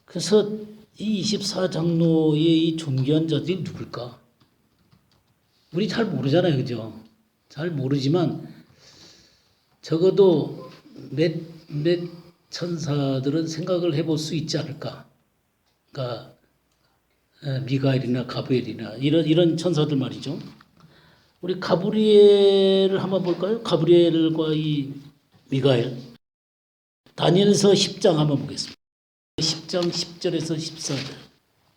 그래서 이 24장로의 이 존귀한 자들이 누굴까? 우리 잘 모르잖아요. 그죠? 잘 모르지만 적어도 몇 천사들은 생각을 해볼 수 있지 않을까? 그러니까 미가엘이나 가브리엘이나 이런 천사들 말이죠. 우리 가브리엘을 한번 볼까요? 가브리엘과 이 미가엘. 다니엘서 10장 한번 보겠습니다. 10장 10절에서 14절.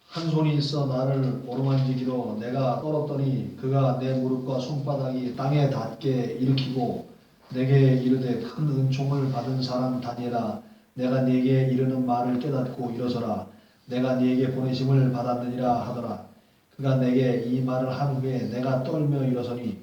한 손이 있어 나를 오르만지기로 내가 떨었더니 그가 내 무릎과 손바닥이 땅에 닿게 일으키고 내게 이르되 큰 은총을 받은 사람 다니엘아 내가 네게 이르는 말을 깨닫고 일어서라 내가 네게 보내심을 받았느니라 하더라. 그가 내게 이 말을 한 후에 내가 떨며 일어서니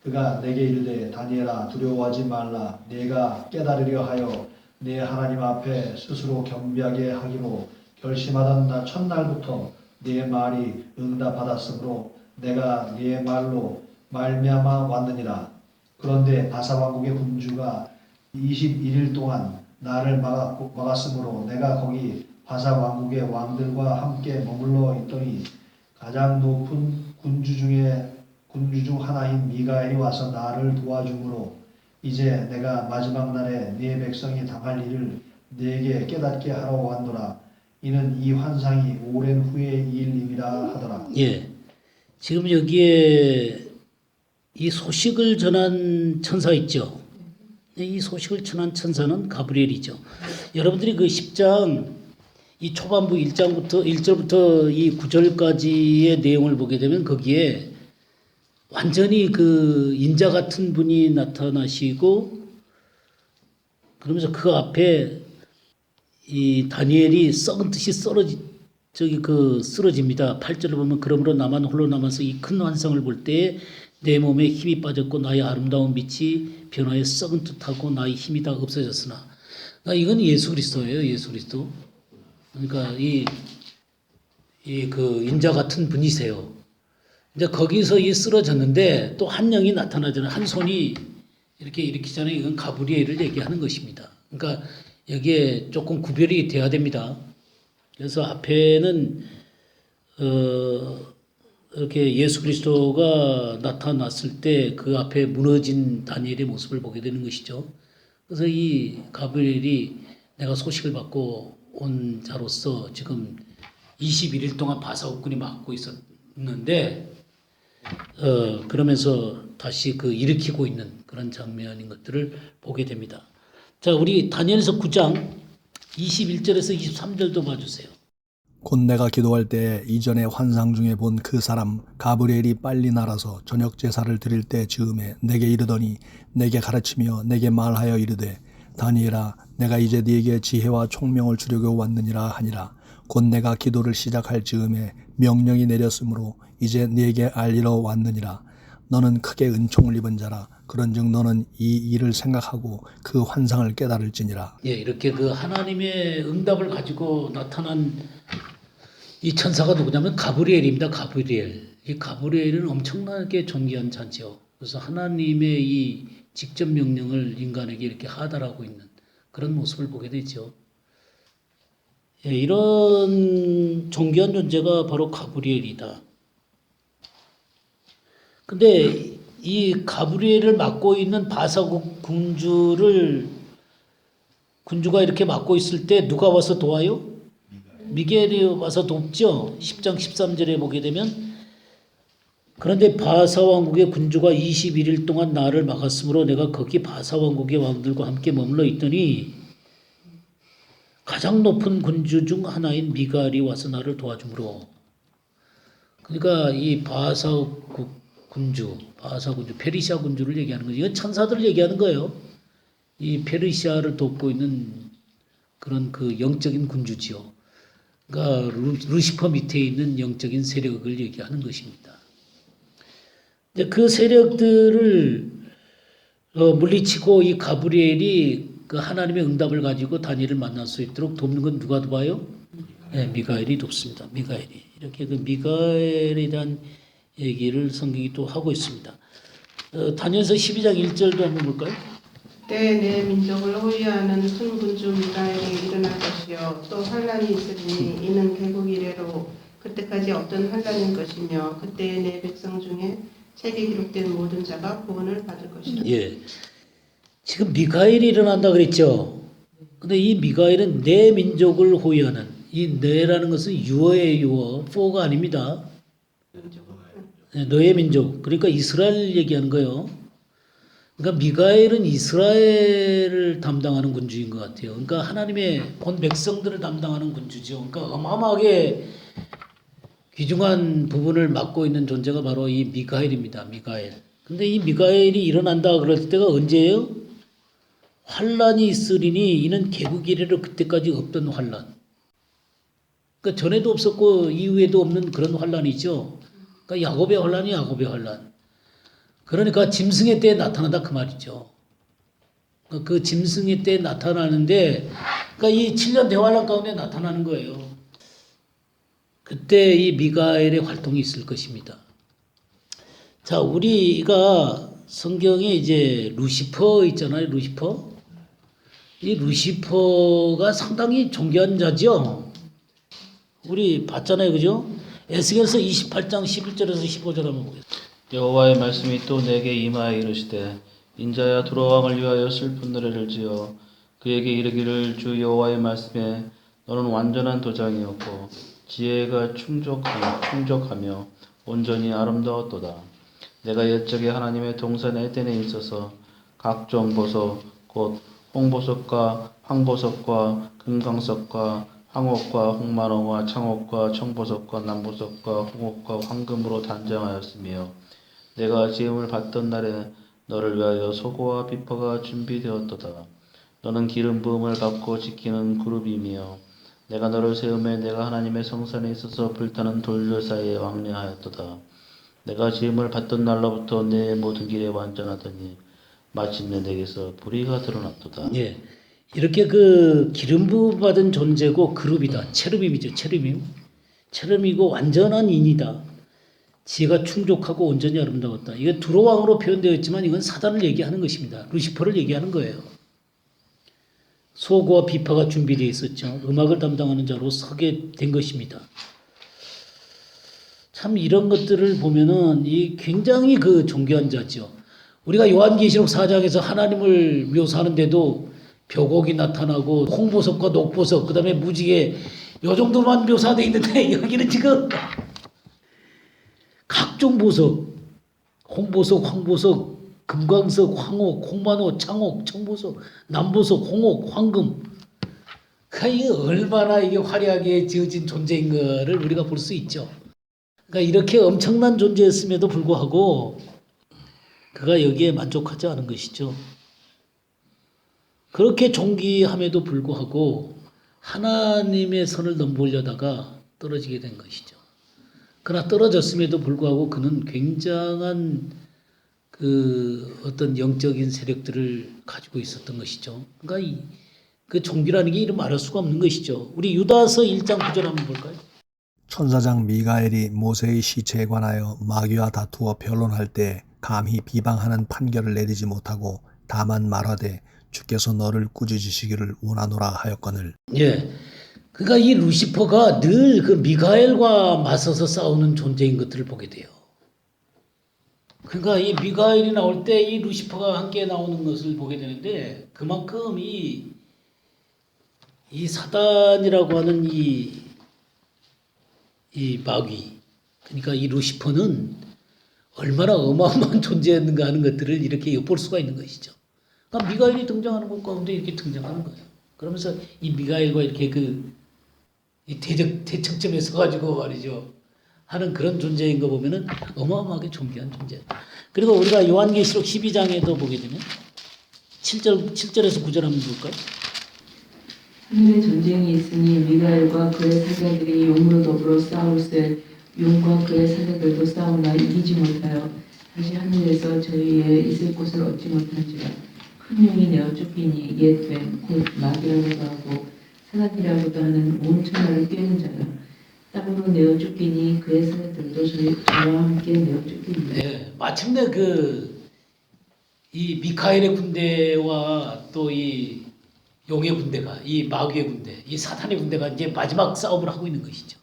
그가 내게 이르되 다니엘아 두려워하지 말라 네가 깨달으려 하여 네 하나님 앞에 스스로 겸비하게 하기로 결심하던 나 첫날부터 네 말이 응답받았으므로 내가 네 말로 말미암아 왔느니라. 그런데 바사왕국의 군주가 21일 동안 나를 막았으므로 내가 거기 바사왕국의 왕들과 함께 머물러 있더니 가장 높은 군주 중 하나인 미가엘이 와서 나를 도와주므로 이제 내가 마지막 날에 네 백성이 당할 일을 네게 깨닫게 하러 왔노라. 이는 이 환상이 오랜 후의 일임이라 하더라. 예. 지금 여기에 이 소식을 전한 천사 있죠. 이 소식을 전한 천사는 가브리엘이죠. 여러분들이 그 10장 이 초반부 1절부터 이 9절까지의 내용을 보게 되면 거기에 완전히 그 인자 같은 분이 나타나시고 그러면서 그 앞에 이 다니엘이 썩은 듯이 쓰러집니다. 8절을 보면 그러므로 나만 홀로 남아서 이 큰 환상을 볼 때에 내 몸에 힘이 빠졌고 나의 아름다운 빛이 변화에 썩은 듯하고 나의 힘이 다 없어졌으나 그러니까 이건 예수 그리스도예요. 예수 그리스도. 그러니까 그 인자 같은 분이세요. 이제 거기서 이 쓰러졌는데 또 한 영이 나타나잖아요. 한 손이 이렇게 일으키잖아요. 이건 가브리엘을 얘기하는 것입니다. 그러니까 여기에 조금 구별이 돼야 됩니다. 그래서 앞에는 이렇게 예수 그리스도가 나타났을 때 그 앞에 무너진 다니엘의 모습을 보게 되는 것이죠. 그래서 이 가브리엘이 내가 소식을 받고 온 자로서 지금 21일 동안 바사옥군이 막고 있었는데 그러면서 다시 그 일으키고 있는 그런 장면인 것들을 보게 됩니다. 자, 우리 다니엘서 9장 21절에서 23절도 봐주세요. 곧 내가 기도할 때 이전에 환상 중에 본 그 사람 가브리엘이 빨리 날아서 저녁 제사를 드릴 때 즈음에 내게 이르더니 내게 가르치며 내게 말하여 이르되 다니엘아 내가 이제 네게 지혜와 총명을 주려고 왔느니라 하니라. 곧 내가 기도를 시작할 즈음에 명령이 내렸으므로 이제 네게 알리러 왔느니라. 너는 크게 은총을 입은 자라. 그런즉 너는 이 일을 생각하고 그 환상을 깨달을지니라. 예, 이렇게 그 하나님의 응답을 가지고 나타난 이 천사가 누구냐면 가브리엘입니다. 가브리엘. 이 가브리엘은 엄청나게 존귀한 자죠. 그래서 하나님의 이 직접 명령을 인간에게 이렇게 하달하고 있는 그런 모습을 보게 되죠. 예, 이런 존귀한 존재가 바로 가브리엘이다. 근데 이 가브리엘을 맡고 있는 바사국 군주가 이렇게 맡고 있을 때 누가 와서 도와요? 미겔이 와서 돕죠. 10장 13절에 보게 되면 그런데 바사 왕국의 군주가 21일 동안 나를 막았으므로 내가 거기 바사 왕국의 왕들과 함께 머물러 있더니 가장 높은 군주 중 하나인 미갈이 와서 나를 도와주므로 그러니까 이 바사 군주, 페르시아 군주를 얘기하는 거죠. 이건 천사들을 얘기하는 거예요. 이 페르시아를 돕고 있는 그런 그 영적인 군주지요. 그러니까 루시퍼 밑에 있는 영적인 세력을 얘기하는 것입니다. 이제 그 세력들을 물리치고 이 가브리엘이 그 하나님의 응답을 가지고 다니엘을 만날 수 있도록 돕는 건 누가 도와요? 네, 미가엘이 돕습니다. 미가엘이. 이렇게 그 미가엘에 대한 얘기를 성경이 또 하고 있습니다. 다니엘서 12장 1절도 한번 볼까요? 그때 내 민족을 호위하는 큰 군주 미가엘이 일어날 것이요 또 환란이 있으리니 이는 개국 이래로 그때까지 없던 환란인 것이며 그때의 내 백성 중에 책에 기록된 모든 자가 구원을 받을 것이라. 예. 지금 미가엘이 일어난다 그랬죠. 근데 이 미가엘은 내 민족을 호위하는 이 내라는 것은 유어의 유어, for가 아닙니다. 네, 너의 민족. 그러니까 이스라엘 얘기하는 거예요. 그러니까 미가엘은 이스라엘을 담당하는 군주인 것 같아요. 그러니까 하나님의 본 백성들을 담당하는 군주죠. 그러니까 어마어마하게 귀중한 부분을 맡고 있는 존재가 바로 이 미가엘입니다. 미가엘. 근데 이 미가엘이 일어난다 그럴 때가 언제예요? 환란이 있으리니 이는 개국 이래로 그때까지 없던 환란. 그러니까 전에도 없었고 이후에도 없는 그런 환란이죠. 그러니까 야곱의 환란이 야곱의 환란. 그러니까 짐승의 때에 나타난다 그 말이죠. 그 짐승의 때에 나타나는데 그러니까 이 7년 대환란 가운데 나타나는 거예요. 그때 이 미가엘의 활동이 있을 것입니다. 자, 우리가 성경에 이제 루시퍼 있잖아요. 루시퍼. 이 루시퍼가 상당히 존귀한 자죠. 우리 봤잖아요. 그죠? 에스겔서 28장 11절에서 15절 한번 보겠습니다. 여호와의 말씀이 또 내게 임하여 이르시되 인자야 두로 왕을 위하여 슬픈 노래를 지어 그에게 이르기를 주 여호와의 말씀에 너는 완전한 도장이었고 지혜가 충족하며 온전히 아름다웠도다. 내가 옛적에 하나님의 동산 에덴에 있어서 각종 보석 곧 홍보석과 황보석과 금강석과 황옥과 홍만호와 창옥과 청보석과 남보석과 홍옥과 황금으로 단장하였으며 내가 지음을 받던 날에 너를 위하여 소고와 비퍼가 준비되었도다. 너는 기름 부음을 받고 지키는 그룹이며 내가 너를 세우매 내가 하나님의 성산에 있어서 불타는 돌들 사이에 왕래하였도다. 내가 지음을 받던 날로부터 내 모든 길에 완전하더니 마침내 내게서 불의가 드러났도다. 예. 이렇게 그 기름 부음 받은 존재고 그룹이다. 체르빔이죠. 체르빔. 체르빔이고 완전한 인이다. 지혜가 충족하고 온전히 아름다웠다. 이게 두로 왕으로 표현되어 있지만 이건 사단을 얘기하는 것입니다. 루시퍼를 얘기하는 거예요. 소고와 비파가 준비되어 있었죠. 음악을 담당하는 자로 서게 된 것입니다. 참 이런 것들을 보면은 이 굉장히 그 존귀한 자죠. 우리가 요한계시록 4장에서 하나님을 묘사하는데도 벼곡이 나타나고 홍보석과 녹보석 그다음에 무지개 요 정도만 묘사되어 있는데 여기는 지금 각종 보석, 홍보석, 황보석, 금광석, 황옥, 홍만호, 창옥, 청보석, 남보석, 홍옥, 황금. 이게 얼마나 이게 화려하게 지어진 존재인 거를 우리가 볼 수 있죠. 그러니까 이렇게 엄청난 존재였음에도 불구하고 그가 여기에 만족하지 않은 것이죠. 그렇게 존귀함에도 불구하고 하나님의 선을 넘보려다가 떨어지게 된 것이죠. 그러나 떨어졌음에도 불구하고 그는 굉장한 그 어떤 영적인 세력들을 가지고 있었던 것이죠. 그러니까 그 존귀라는 게 이름 말할 수가 없는 것이죠. 우리 유다서 1장 9절 한번 볼까요? 천사장 미가엘이 모세의 시체에 관하여 마귀와 다투어 변론할 때 감히 비방하는 판결을 내리지 못하고 다만 말하되 주께서 너를 꾸짖으시기를 원하노라 하였거늘. 예. 그러니까 이 루시퍼가 늘 그 미가엘과 맞서서 싸우는 존재인 것들을 보게 돼요. 그러니까 이 미가엘이 나올 때 이 루시퍼가 함께 나오는 것을 보게 되는데 그만큼 이 사단이라고 하는 이 마귀, 그러니까 이 루시퍼는 얼마나 어마어마한 존재였는가 하는 것들을 이렇게 엿볼 수가 있는 것이죠. 그러니까 미가엘이 등장하는 것 가운데 이렇게 등장하는 거예요. 그러면서 이 미가엘과 이렇게 이 대척점에 서가지고 말이죠. 하는 그런 존재인 거 보면은 어마어마하게 존귀한 존재. 그리고 우리가 요한계시록 12장에도 보게 되면 7절에서 9절 한번 볼까요? 하늘에 전쟁이 있으니 미가엘과 그의 사자들이 용으로 더불어 싸울세 용과 그의 사자들도 싸우나 이기지 못하여 다시 하늘에서 저희의 있을 곳을 얻지 못한지라 큰 용이 내어 쫓기니 옛뱀 곧 마귀라고도 하고 사단이라고도 하는 온 천하를 꿰는 자라 땅으로 내어 쫓기니 그의 사자들도 저와 함께 내어 쫓기니. 네, 마침내 이 미카엘의 군대와 또 이 용의 군대가, 이 마귀의 군대, 이 사탄의 군대가 이제 마지막 싸움을 하고 있는 것이죠.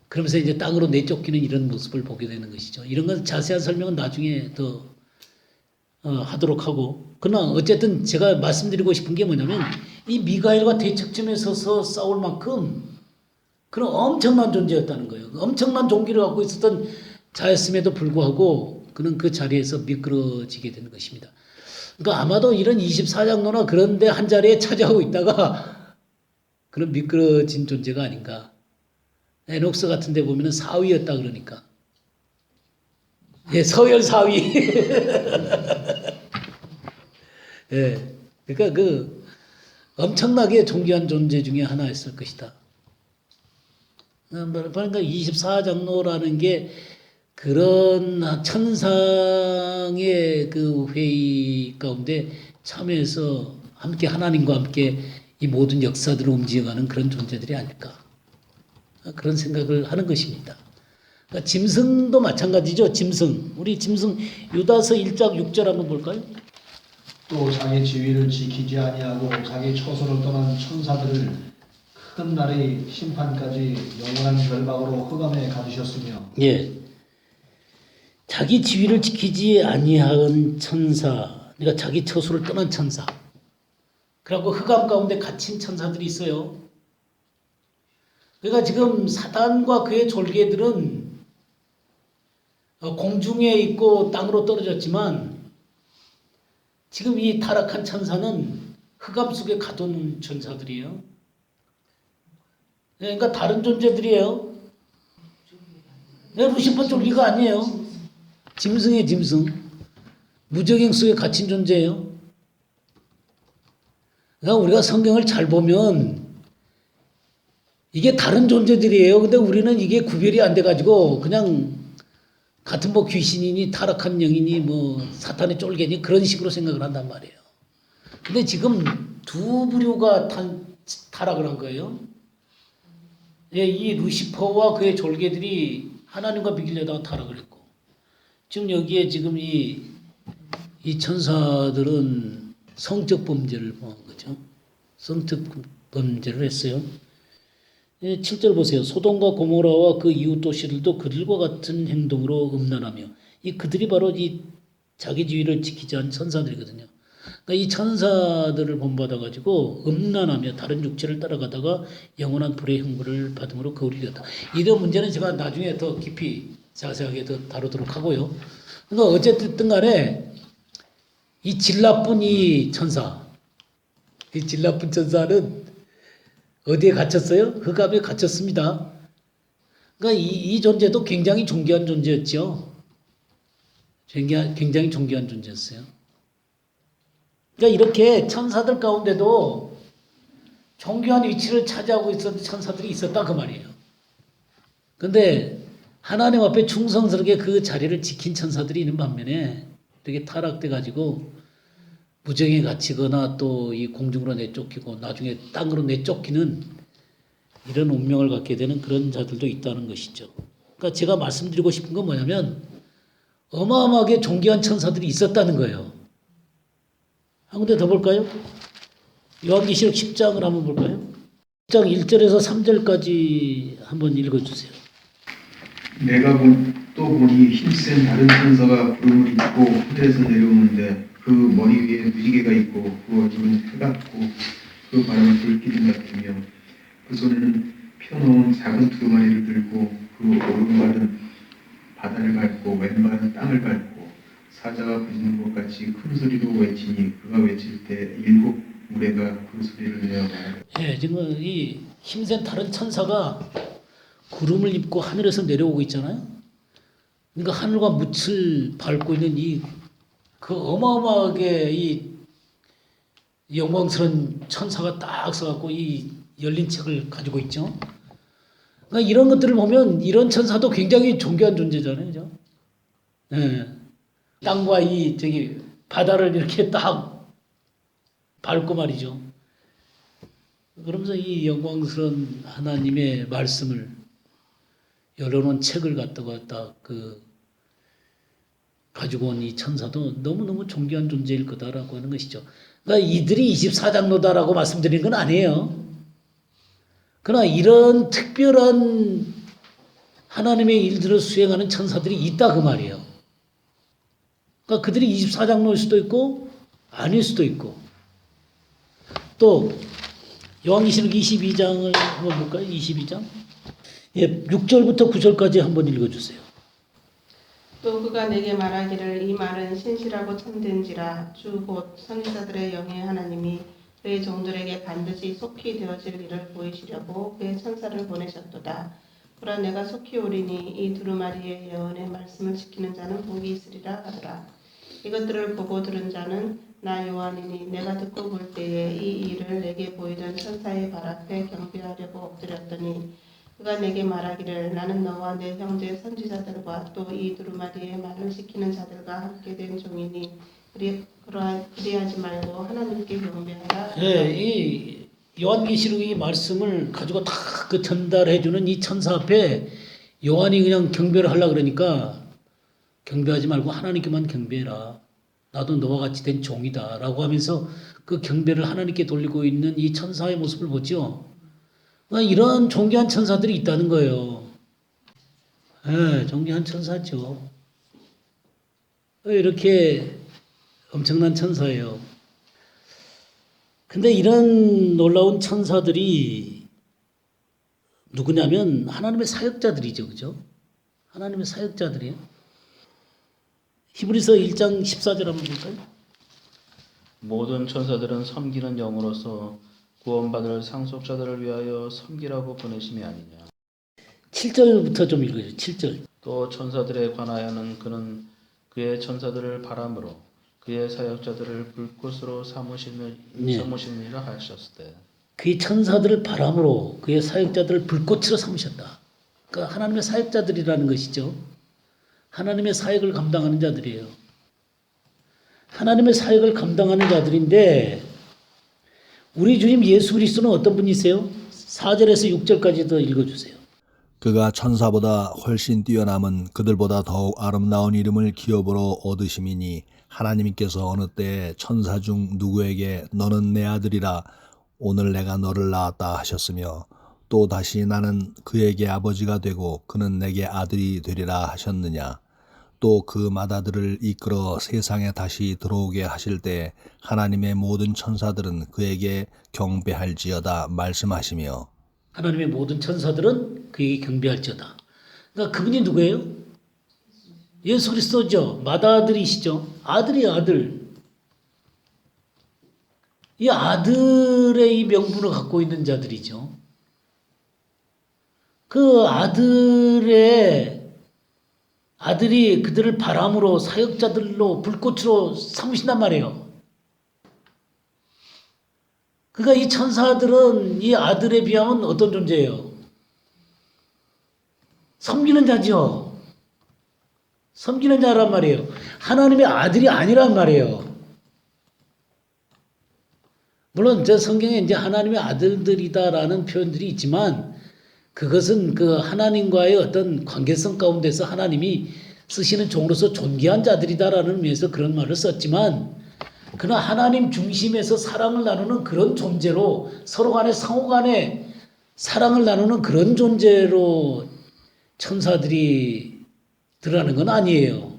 그러면서 이제 땅으로 내쫓기는 이런 모습을 보게 되는 것이죠. 이런 건 자세한 설명은 나중에 더 하도록 하고, 그러나 어쨌든 제가 말씀드리고 싶은 게 뭐냐면 이 미가엘과 대척점에 서서 싸울 만큼 그런 엄청난 존재였다는 거예요. 엄청난 종기를 갖고 있었던 자였음에도 불구하고 그는 그 자리에서 미끄러지게 되는 것입니다. 그러니까 아마도 이런 24장로나 그런 데 한 자리에 차지하고 있다가 그런 미끄러진 존재가 아닌가. 에녹스 같은 데 보면은 사위였다 그러니까. 예, 서열 사위. 예. 그러니까 그 엄청나게 존귀한 존재 중에 하나였을 것이다. 그러니까 24장로라는 게 그런 천상의 그 회의 가운데 참여해서 함께 하나님과 함께 이 모든 역사들을 움직여가는 그런 존재들이 아닐까. 그런 생각을 하는 것입니다. 그러니까 짐승도 마찬가지죠. 짐승. 우리 짐승 유다서 1장 6절 한번 볼까요? 또 자기 지위를 지키지 아니하고 자기 처소를 떠난 천사들을 큰 날의 심판까지 영원한 결박으로 흑암에 가두셨으며 예. 자기 지위를 지키지 아니한 천사, 그러니까 자기 처소를 떠난 천사. 그리고 흑암 가운데 갇힌 천사들이 있어요. 그러니까 지금 사단과 그의 졸개들은 공중에 있고 땅으로 떨어졌지만 지금 이 타락한 천사는 흑암 속에 가둔 천사들이에요. 그러니까 다른 존재들이에요. 루시퍼 졸개가 아니에요. 짐승의 짐승. 무적행 속에 갇힌 존재예요. 그러니까 우리가 성경을 잘 보면 이게 다른 존재들이에요. 근데 우리는 이게 구별이 안 돼가지고 그냥 같은 뭐 귀신이니 타락한 영이니 뭐 사탄의 쫄개니 그런 식으로 생각을 한단 말이에요. 근데 지금 두 부류가 타락을 한 거예요. 예, 이 루시퍼와 그의 졸개들이 하나님과 비교하다가 타락을 했고, 지금 여기에 지금 이 천사들은 성적 범죄를 범한 거죠. 성적 범죄를 했어요. 7절 보세요. 소돔과 고모라와 그 이웃 도시들도 그들과 같은 행동으로 음란하며, 이 그들이 바로 이 자기 지위를 지키지 않은 천사들이거든요. 그러니까 이 천사들을 본받아가지고 음란하며 다른 육체를 따라가다가 영원한 불의 형벌을 받음으로 거울이 되었다. 이런 문제는 제가 나중에 더 깊이 자세하게 더 다루도록 하고요. 그러니까 어쨌든 간에 이 질 나쁜 이 천사, 이 질 나쁜 천사는 어디에 갇혔어요? 흑암에 갇혔습니다. 그러니까 이 존재도 굉장히 존귀한 존재였죠. 굉장히 존귀한 존재였어요. 그러니까 이렇게 천사들 가운데도 존귀한 위치를 차지하고 있었던 천사들이 있었다 그 말이에요. 근데 하나님 앞에 충성스럽게 그 자리를 지킨 천사들이 있는 반면에 되게 타락돼 가지고 무정에 갇히거나 또 이 공중으로 내쫓기고 나중에 땅으로 내쫓기는 이런 운명을 갖게 되는 그런 자들도 있다는 것이죠. 그러니까 제가 말씀드리고 싶은 건 뭐냐면 어마어마하게 존귀한 천사들이 있었다는 거예요. 한 군데 더 볼까요? 요한계시록 10장을 한번 볼까요? 10장 1절에서 3절까지 한번 읽어주세요. 내가 또 보니 힘센 다른 천사가 구름을 입고 하늘에서 내려오는데 그 머리 위에 무지개가 있고 그 얼굴은 해같고 그 발은 불기둥 같으며 그 손에는 펴놓은 작은 두루마리를 들고 그 오른발은 바다를 밟고 왼발은 땅을 밟고 사자가 부짖는 것 같이 큰 소리로 외치니 그가 외칠 때 일곱 무리가 그 소리를 내어 말하되 예, 지금 이 힘센 다른 천사가 구름을 입고 하늘에서 내려오고 있잖아요. 그러니까 하늘과 묻을 밟고 있는 그 어마어마하게 이 영광스러운 천사가 딱 서갖고 이 열린 책을 가지고 있죠. 그러니까 이런 것들을 보면 이런 천사도 굉장히 존귀한 존재잖아요, 그죠? 예. 땅과 저기 바다를 이렇게 딱 밟고 말이죠. 그러면서 이 영광스러운 하나님의 말씀을 열어놓은 책을 갖다가 딱 가지고 온 이 천사도 너무너무 존귀한 존재일 거다라고 하는 것이죠. 그러니까 이들이 24장로다라고 말씀드리는 건 아니에요. 그러나 이런 특별한 하나님의 일들을 수행하는 천사들이 있다 그 말이에요. 그러니까 그들이 24장로일 수도 있고 아닐 수도 있고. 또 요한계시록 22장을 한번 볼까요? 22장. 예, 6절부터 9절까지 한번 읽어주세요. 또 그가 내게 말하기를 이 말은 신실하고 참된지라 주 곧 선지자들의 영의 하나님이 그의 종들에게 반드시 속히 되어질 일을 보이시려고 그의 천사를 보내셨도다. 보라 내가 속히 오리니 이 두루마리의 예언의 말씀을 지키는 자는 복이 있으리라 하더라. 이것들을 보고 들은 자는 나 요한이니 내가 듣고 볼 때에 이 일을 내게 보이던 천사의 발 앞에 경배하려고 엎드렸더니 그가 내게 말하기를 나는 너와 내 형제 선지자들과 또 이 두루마리의 말을 지키는 자들과 함께 된 종이니 그리하지 말고 하나님께 경배하라. 예, 이 요한계시록 이 말씀을 가지고 다 그 전달해주는 이 천사 앞에 요한이 그냥 경배를 하려고 그러니까 경배하지 말고 하나님께만 경배해라. 나도 너와 같이 된 종이다. 라고 하면서 그 경배를 하나님께 돌리고 있는 이 천사의 모습을 보죠. 그러니까 이런 존귀한 천사들이 있다는 거예요. 예, 존귀한 천사죠. 이렇게 엄청난 천사예요. 근데 이런 놀라운 천사들이 누구냐면 하나님의 사역자들이죠. 그죠? 하나님의 사역자들이에요. 히브리서 1장 14절 한번 볼까요? 모든 천사들은 섬기는 영으로서 구원받을 상속자들을 위하여 섬기라고 보내심이 아니냐. 7절부터 좀 읽어주세요. 7절. 또 천사들에 관하여는 그는 그의 천사들을 바람으로 그의 사역자들을 불꽃으로 삼으시느니라 하셨을 때 그의 천사들을 바람으로 그의 사역자들을 불꽃으로 삼으셨다. 그러니까 하나님의 사역자들이라는 것이죠. 하나님의 사역을 감당하는 자들이에요. 하나님의 사역을 감당하는 자들인데 우리 주님 예수 그리스도는 어떤 분이세요? 4절에서 6절까지 더 읽어주세요. 그가 천사보다 훨씬 뛰어남은 그들보다 더욱 아름다운 이름을 기업으로 얻으심이니 하나님께서 어느 때에 천사 중 누구에게 너는 내 아들이라 오늘 내가 너를 낳았다 하셨으며 또 다시 나는 그에게 아버지가 되고 그는 내게 아들이 되리라 하셨느냐. 또 그 맏아들을 이끌어 세상에 다시 들어오게 하실 때 하나님의 모든 천사들은 그에게 경배할지어다 말씀하시며 하나님의 모든 천사들은 그에게 경배할지어다. 그러니까 그분이 누구예요? 예수 그리스도죠. 맏아들이시죠. 아들이에요, 아들. 이 아들의 이 명분을 갖고 있는 자들이죠. 그 아들이 그들을 바람으로 사역자들로 불꽃으로 삼으신단 말이에요. 그러니까 이 천사들은 이 아들에 비하면 어떤 존재예요? 섬기는 자죠. 섬기는 자란 말이에요. 하나님의 아들이 아니란 말이에요. 물론 저 성경에 이제 하나님의 아들들이다라는 표현들이 있지만 그것은 그 하나님과의 어떤 관계성 가운데서 하나님이 쓰시는 종으로서 존귀한 자들이다라는 의미에서 그런 말을 썼지만 그러나 하나님 중심에서 사랑을 나누는 그런 존재로 서로 간에 상호 간에 사랑을 나누는 그런 존재로 천사들이 들어가는 건 아니에요.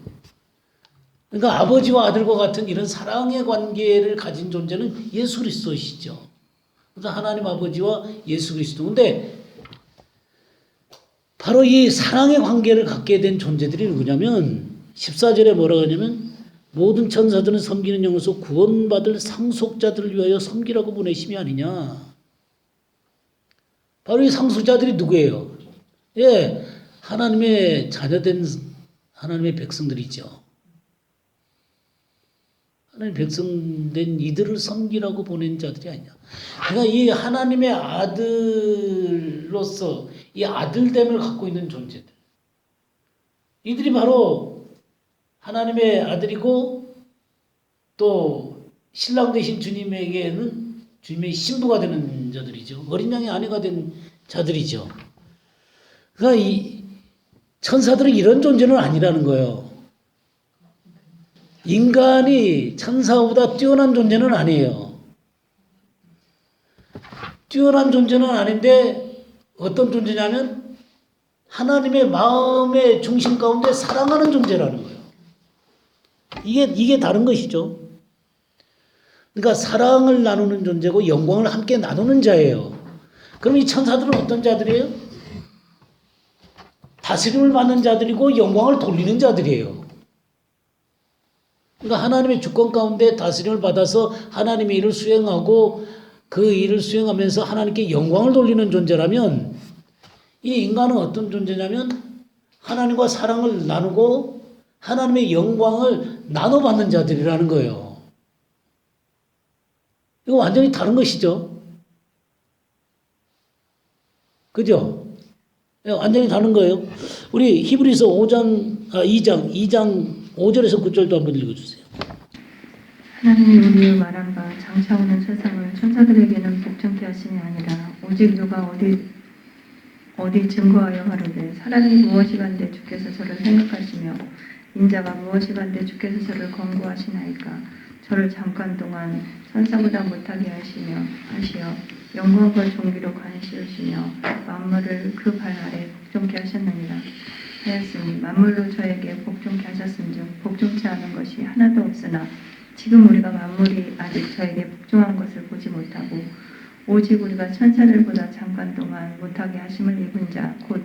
그러니까 아버지와 아들과 같은 이런 사랑의 관계를 가진 존재는 예수 그리스도이시죠. 그래서 하나님 아버지와 예수 그리스도. 근데 바로 이 사랑의 관계를 갖게 된 존재들이 누구냐면 14절에 뭐라고 하냐면 모든 천사들은 섬기는 영으로서 구원받을 상속자들을 위하여 섬기라고 보내심이 아니냐. 바로 이 상속자들이 누구예요? 예, 하나님의 자녀된 하나님의 백성들이죠. 하나님의 백성된 이들을 섬기라고 보낸 자들이 아니냐. 그러니까 이 하나님의 아들로서 이 아들됨을 갖고 있는 존재들. 이들이 바로 하나님의 아들이고 또 신랑 되신 주님에게는 주님의 신부가 되는 자들이죠. 어린 양의 아내가 된 자들이죠. 그러니까 이 천사들은 이런 존재는 아니라는 거예요. 인간이 천사보다 뛰어난 존재는 아니에요. 뛰어난 존재는 아닌데 어떤 존재냐면 하나님의 마음의 중심 가운데 사랑하는 존재라는 거예요. 이게 다른 것이죠. 그러니까 사랑을 나누는 존재고 영광을 함께 나누는 자예요. 그럼 이 천사들은 어떤 자들이에요? 다스림을 받는 자들이고 영광을 돌리는 자들이에요. 그러니까 하나님의 주권 가운데 다스림을 받아서 하나님의 일을 수행하고 그 일을 수행하면서 하나님께 영광을 돌리는 존재라면 이 인간은 어떤 존재냐면 하나님과 사랑을 나누고 하나님의 영광을 나눠받는 자들이라는 거예요. 이거 완전히 다른 것이죠. 그죠? 완전히 다른 거예요. 우리 히브리서 2장 5절에서 9절도 한번 읽어주세요. 하나님이 우리의 말한 바 장차 오는 세상을 천사들에게는 복종케 하심이 아니라 오직 누가 어디 증거하여 하루되 사람이 무엇이간데 주께서 저를 생각하시며 인자가 무엇이간데 주께서 저를 권고하시나이까 저를 잠깐 동안 천사보다 못하게 하시어 영광과 존귀로 관시우시며 만물을 그 발 아래 복종케 하셨느니라 하였으니 만물로 저에게 복종케 하셨은즉 복종치 않은 것이 하나도 없으나 지금 우리가 만물이 아직 저에게 복종한 것을 보지 못하고 오직 우리가 천사들보다 잠깐 동안 못하게 하심을 입은 자 곧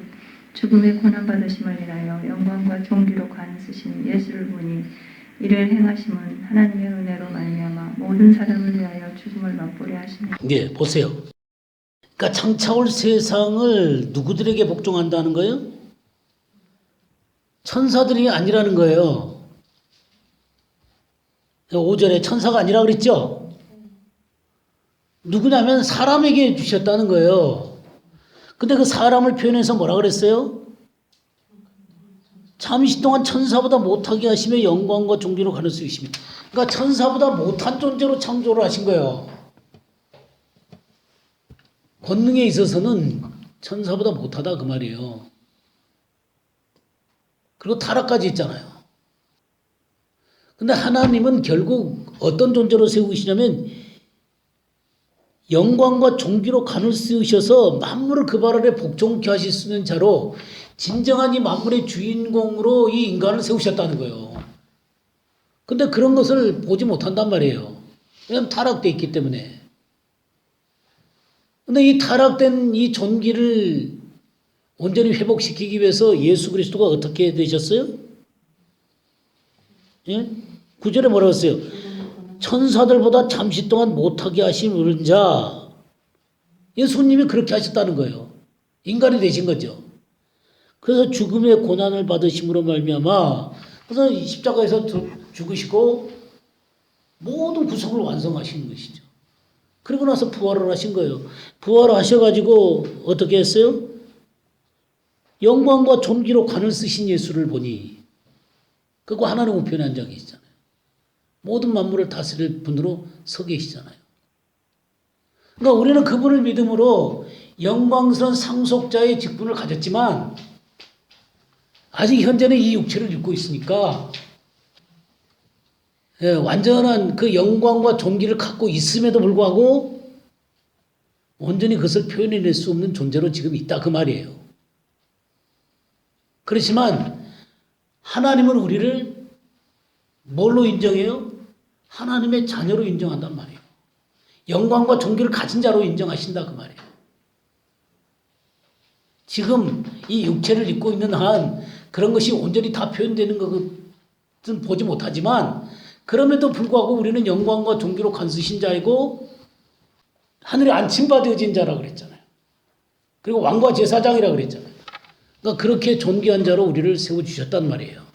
죽음의 고난받으심을 인하여 영광과 존귀로 관 쓰신 예수를 보니 이를 행하심은 하나님의 은혜로 말미암아 모든 사람을 위하여 죽음을 맛보게 하시니. 예, 보세요. 그러니까 장차 올 세상을 누구들에게 복종한다는 거예요? 천사들이 아니라는 거예요. 5절에 천사가 아니라 그랬죠? 누구냐면 사람에게 주셨다는 거예요. 근데 그 사람을 표현해서 뭐라 그랬어요? 잠시 동안 천사보다 못하게 하시며 영광과 존귀로 가는 수 있습니다. 그러니까 천사보다 못한 존재로 창조를 하신 거예요. 권능에 있어서는 천사보다 못하다 그 말이에요. 그리고 타락까지 있잖아요. 근데 하나님은 결국 어떤 존재로 세우시냐면 영광과 존귀로 간을 씌우셔서 만물을 그 발 아래 복종케 하실 수 있는 자로 진정한 이 만물의 주인공으로 이 인간을 세우셨다는 거예요. 근데 그런 것을 보지 못한단 말이에요. 왜냐하면 타락되어 있기 때문에. 근데 이 타락된 이 존귀를 온전히 회복시키기 위해서 예수 그리스도가 어떻게 되셨어요? 예? 9절에 뭐라고 했어요? 천사들보다 잠시 동안 못하게 하신 어른 자. 예수님이 그렇게 하셨다는 거예요. 인간이 되신 거죠. 그래서 죽음의 고난을 받으심으로 말미암아 그래서 십자가에서 죽으시고 모든 구속을 완성하신 것이죠. 그리고 나서 부활을 하신 거예요. 부활하셔가지고 어떻게 했어요? 영광과 존귀로 관을 쓰신 예수를 보니 그거 하나님 우편에 앉아 계시잖아요. 모든 만물을 다스릴 분으로 서 계시잖아요. 그러니까 우리는 그분을 믿음으로 영광스러운 상속자의 직분을 가졌지만 아직 현재는 이 육체를 입고 있으니까 완전한 그 영광과 존귀를 갖고 있음에도 불구하고 온전히 그것을 표현해낼 수 없는 존재로 지금 있다 그 말이에요. 그렇지만 하나님은 우리를 뭘로 인정해요? 하나님의 자녀로 인정한단 말이에요. 영광과 존귀를 가진 자로 인정하신다 그 말이에요. 지금 이 육체를 입고 있는 한 그런 것이 온전히 다 표현되는 것은 보지 못하지만 그럼에도 불구하고 우리는 영광과 존귀로 간수신 자이고 하늘에 안침받으신 자라고 그랬잖아요. 그리고 왕과 제사장이라고 그랬잖아요. 그러니까 그렇게 존귀한 자로 우리를 세워주셨단 말이에요.